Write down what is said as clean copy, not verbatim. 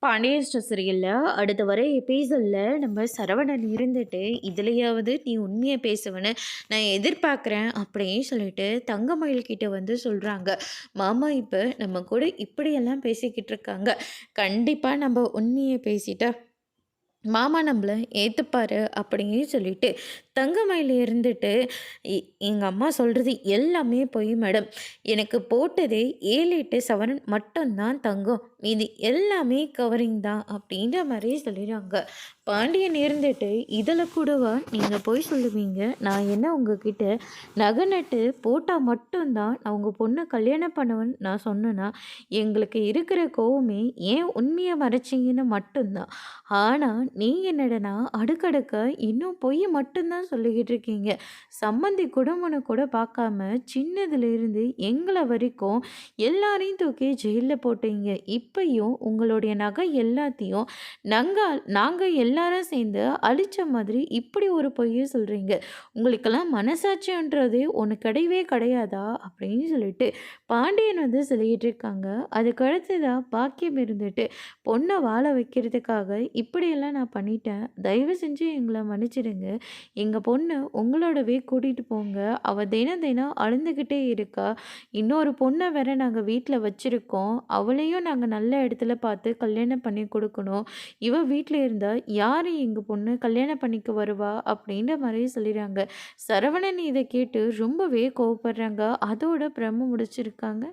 Pandian store சீரியல்ல அடுத்து வர எபிசோட்ல நம்ம சரவணன் இருந்துட்டு, "இதுலயாவது நீ உண்மைய பேசுவன்னு நான் எதிர்பார்க்குறேன்" அப்படின்னு சொல்லிட்டு தங்கமயில் கிட்ட வந்து சொல்றாங்க. மாமா இப்ப நம்ம கூட இப்படியெல்லாம் பேசிக்கிட்டு இருக்காங்க. கண்டிப்பா நம்ம உண்மைய பேசிட்டா மாமா நம்மள ஏத்துப்பாரு அப்படின்னு சொல்லிட்டு தங்கமயில் இருந்துட்டு, "எ எங்க அம்மா சொல்றது எல்லாமே பொய் மேடம். எனக்கு போட்டதே 7, 8 சவரன் மட்டும் தான் தங்கம். மீதி எல்லாமே கவரிங் தான்." அப்படின்ற மாரி சொல்லிடுறாங்க. பாண்டியன் இருந்துட்டு, "இதில கூடவா நீங்க பொய் சொல்லுவீங்க? நான் என்ன உங்ககிட்ட நகை நட்டு போட்டா மட்டும் தான் நான் உங்க பொண்ண கல்யாணம் பண்ணுவேன்னு நான் சொன்னேனா? எங்களுக்கு இருக்கிற கோவமே ஏன் உண்மைய மறைச்சீங்கன்னு மட்டும் தான். ஆனா, நீங்க என்னடான்னா அடுக்கடுக்கா இன்னும் பொய்ய மட்டும் தான் சொல்லிக்கிட்டு இருக்கீங்க. சம்மந்தி குடும்பம்னு கூட பார்க்காம சின்னதுலேருந்து எங்கள வரைக்கும் எல்லாரையும் தூக்கி ஜெயில்ல போட்டீங்க. இப்பயும் உங்களுடைய நகை எல்லாத்தையும் நாங்க நாங்க எல்லாரும் சேர்ந்து அழிச்ச மாதிரி இப்படி ஒரு பொய்ய சொல்றீங்க. உங்களுக்கெல்லாம் மனசாட்சின்றதே ஒண்ணு கிடையவே கிடையாதா?" அப்படின்னு சொல்லிட்டு பாண்டியன் வந்து சொல்லிட்டு இருக்காங்க. அதுக்கு அடுத்ததா பாக்கியம் இருந்துட்டு, "பொண்ண வாழ வைக்கிறதுக்காக இப்படியெல்லாம் நான் பண்ணிட்டேன். தயவு செஞ்சு எங்கள மன்னிச்சிடுங்க. எங்க பொண்ணு உங்களோடவே கூட்டிட்டு போங்க. அவ தினம் தினம் அழுந்துக்கிட்டே இருக்கா. இன்னொரு பொண்ண வேற நாங்க வீட்ல வச்சிருக்கோம். அவளையும் நாங்க நல்ல இடத்துல பார்த்து கல்யாணம் பண்ணி குடுக்கணும். இவ வீட்ல இருந்தா யாரு எங்க பொண்ணு கல்யாணம் பண்ணிக்க வருவா?" அப்படின்ற மாரி சொல்லிறாங்க. சரவணன் இத கேட்டு ரொம்பவே கோவப்படுறாங்க. அதோட பிரம்ம முடிச்சிருக்காங்க.